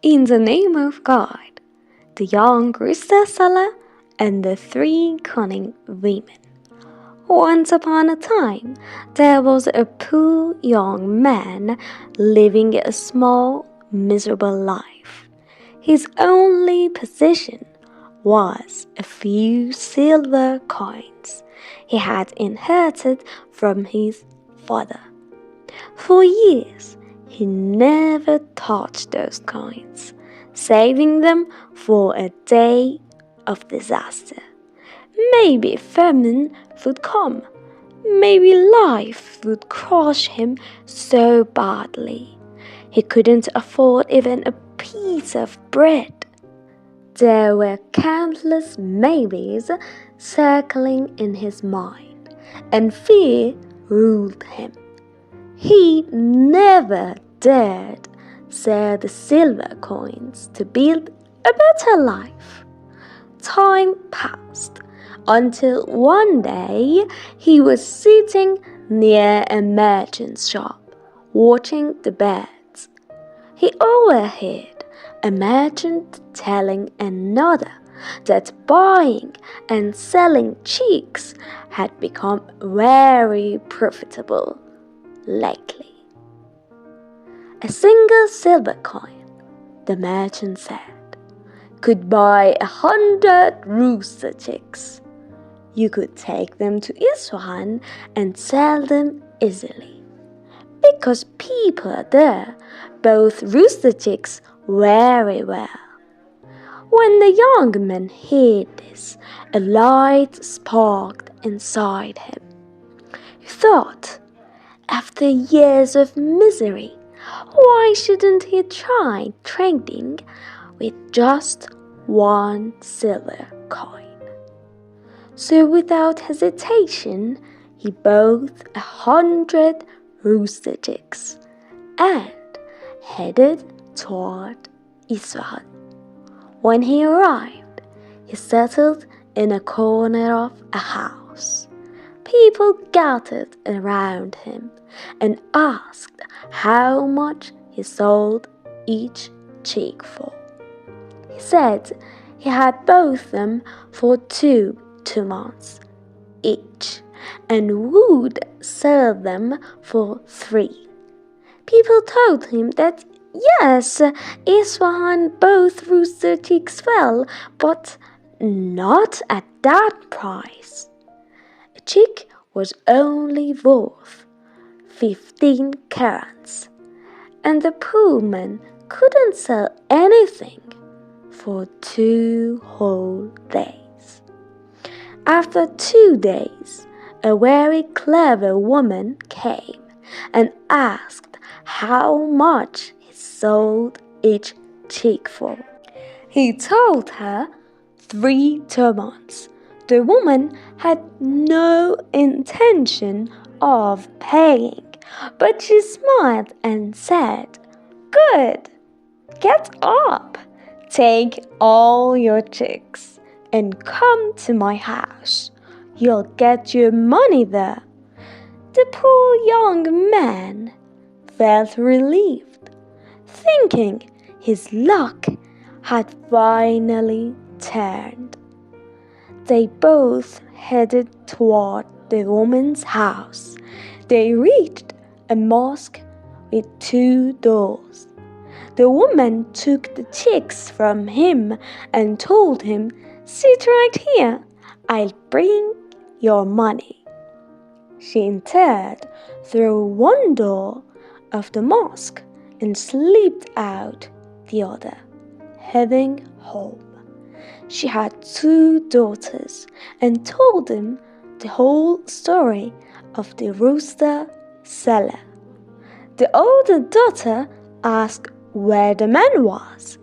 In the name of God, the young rooster seller and the three cunning women. Once upon a time, there was a poor young man living a small, miserable life. His only possession was a few silver coins he had inherited from his father. For years, he never touched those coins, saving them for a day of disaster. Maybe famine would come. Maybe life would crush him so badly he couldn't afford even a piece of bread. There were countless maybes circling in his mind, and fear ruled him. He never dared sell the silver coins to build a better life. Time passed until one day he was sitting near a merchant's shop, watching the birds. He overheard a merchant telling another that buying and selling chicks had become very profitable lately. A single silver coin, the merchant said, could buy 100 rooster chicks. You could take them to Isfahan and sell them easily, because people there both rooster chicks very well. When the young man heard this, a light sparkled inside him. He thought, after years of misery, why shouldn't he try trading with just one silver coin? So without hesitation, he bought 100 rooster chicks and headed toward Isfahan. When he arrived, he settled in a corner of a house. People gathered around him and asked how much he sold each chick for. He said he had bought them for 2 months each and would sell them for 3. People told him that yes, Isfahan bought rooster chicks well, but not at that price. A chick was only worth 15 carats, and the poor man couldn't sell anything for 2 whole days. After 2 days, a very clever woman came and asked how much he sold each chick for. He told her 3 turbans. The woman had no intention of paying, but she smiled and said, "Good, get up, take all your chicks and come to my house. You'll get your money there." The poor young man felt relieved, thinking his luck had finally turned. They both headed toward the woman's house. They reached a mosque with 2 doors. The woman took the chicks from him and told him, "Sit right here, I'll bring your money." She entered through one door of the mosque and slipped out the other, heading home. She had 2 daughters and told them the whole story of the rooster seller. The older daughter asked where the man was.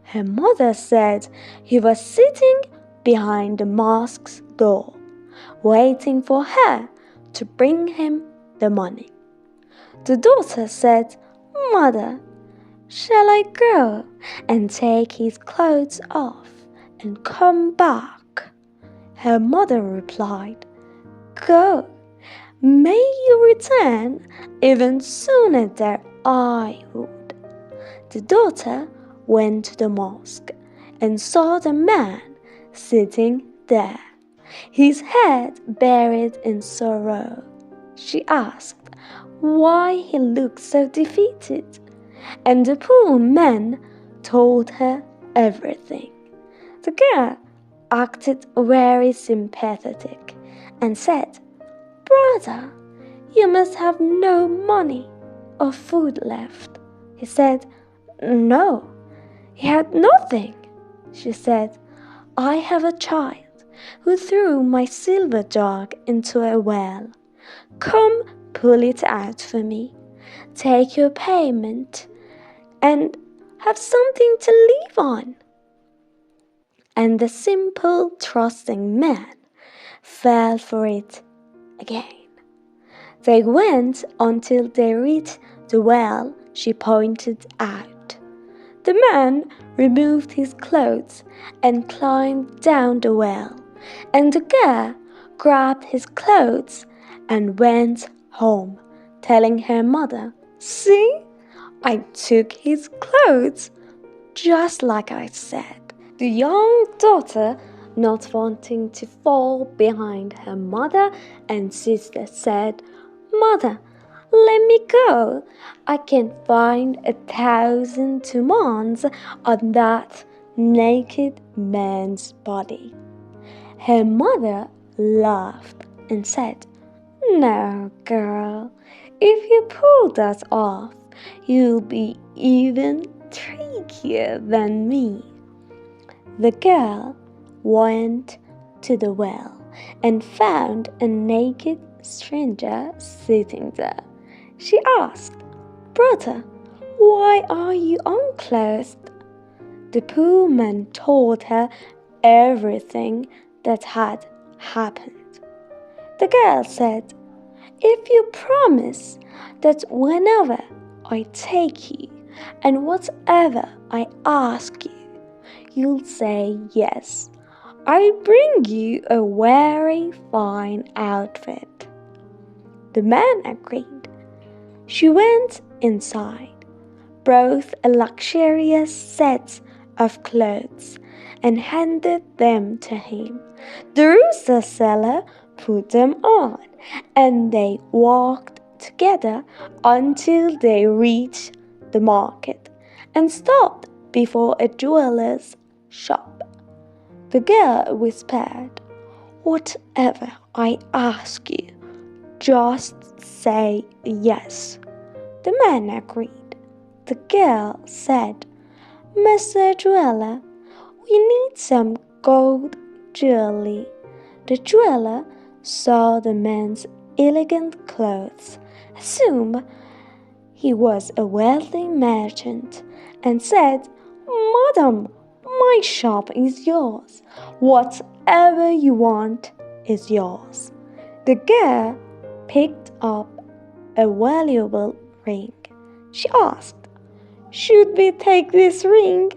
Her mother said he was sitting behind the mosque's door, waiting for her to bring him the money. The daughter said, "Mother, shall I go and take his clothes off and come back?" Her mother replied, "Go. May you return even sooner than I would." The daughter went to the mosque and saw the man sitting there, his head buried in sorrow. She asked why he looked so defeated, and the poor man told her everything. The girl acted very sympathetic and said, "Brother, you must have no money or food left." He said, "No, he had nothing." She said, "I have a child who threw my silver jug into a well. Come pull it out for me. Take your payment and have something to live on." And the simple, trusting man fell for it again. They went until they reached the well she pointed out. The man removed his clothes and climbed down the well, and the girl grabbed his clothes and went home, telling her mother, "See, I took his clothes, just like I said." The young daughter, not wanting to fall behind her mother and sister, said, "Mother, let me go. I can find 1,000 tumans on that naked man's body." Her mother laughed and said, "No, girl, if you pull that off, you'll be even trickier than me." The girl went to the well and found a naked stranger sitting there. She asked, "Brother, why are you unclothed?" The poor man told her everything that had happened. The girl said, "If you promise that whenever I take you and whatever I ask you, you'll say yes, I'll bring you a very fine outfit." The man agreed. She went inside, brought a luxurious set of clothes, and handed them to him. The rooster seller put them on, and they walked together until they reached the market and stopped before a jeweler's shop. The girl whispered, "Whatever I ask you, just say yes." The man agreed. The girl said, "Mr. Jeweler, we need some gold jewelry." The jeweler saw the man's elegant clothes, assumed he was a wealthy merchant, and said, "Madam, my shop is yours. Whatever you want is yours." The girl picked up a valuable ring. She asked, "Should we take this ring?"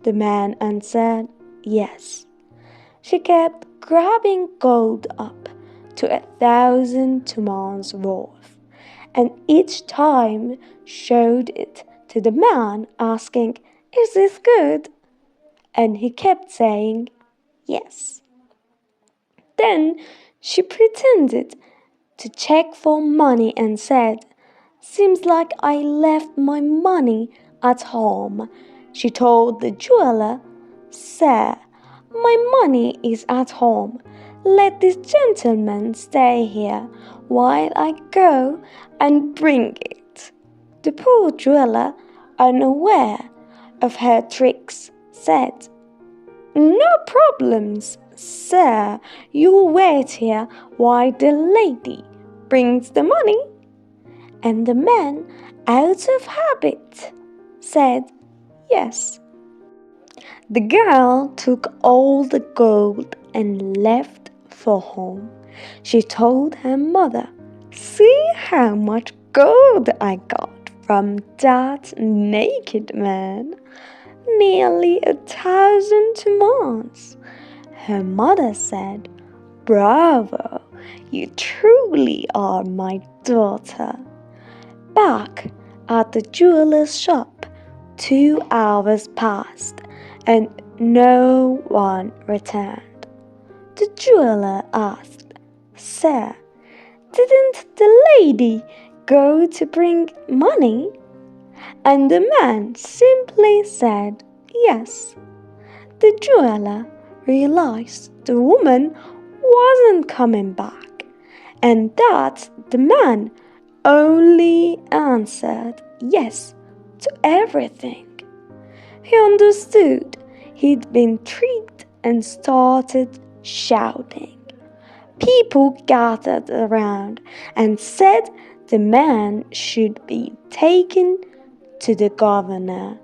The man answered, "Yes." She kept grabbing gold up to 1,000 tumans worth, and each time showed it to the man, asking, "Is this good?" And he kept saying, "Yes." Then she pretended to check for money and said, "Seems like I left my money at home." She told the jeweler, "Sir, my money is at home. Let this gentleman stay here while I go and bring it." The poor jeweler, unaware of her tricks, said, "No problems, sir. You wait here while the lady brings the money." And the man, out of habit, said, "Yes." The girl took all the gold and left for home. She told her mother, "See how much gold I got from that naked man. Nearly 1,000 tumans." Her mother said, "Bravo, you truly are my daughter." Back at the jeweler's shop, 2 hours passed, and no one returned. The jeweler asked, "Sir, didn't the lady go to bring money?" And the man simply said, "Yes." The jeweler realized the woman wasn't coming back, and that the man only answered yes to everything. He understood he'd been tricked and started shouting. People gathered around and said the man should be taken to the governor.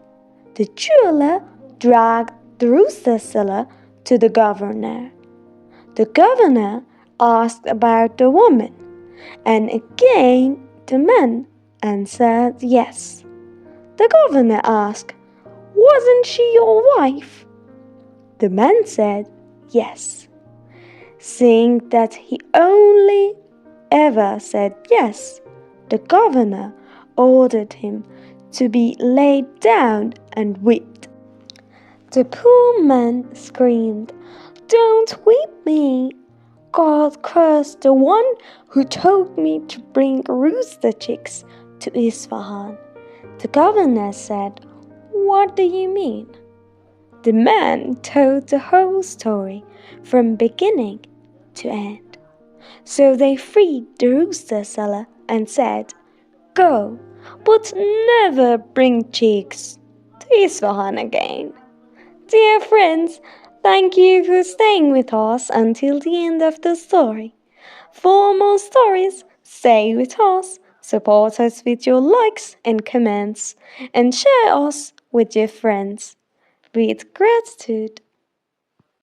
The jeweler dragged the rooster seller to the governor. The governor asked about the woman, and again the man answered yes. The governor asked, "Wasn't she your wife?" The man said yes. Seeing that he only ever said yes, the governor ordered him to be laid down and whipped. The poor man screamed, "Don't whip me! God curse the one who told me to bring rooster chicks to Isfahan." The governor said, "What do you mean?" The man told the whole story from beginning to end. So they freed the rooster seller and said, "Go, but never bring chicks to Isfahan again." Dear friends, thank you for staying with us until the end of the story. For more stories, stay with us, support us with your likes and comments, and share us with your friends. With gratitude.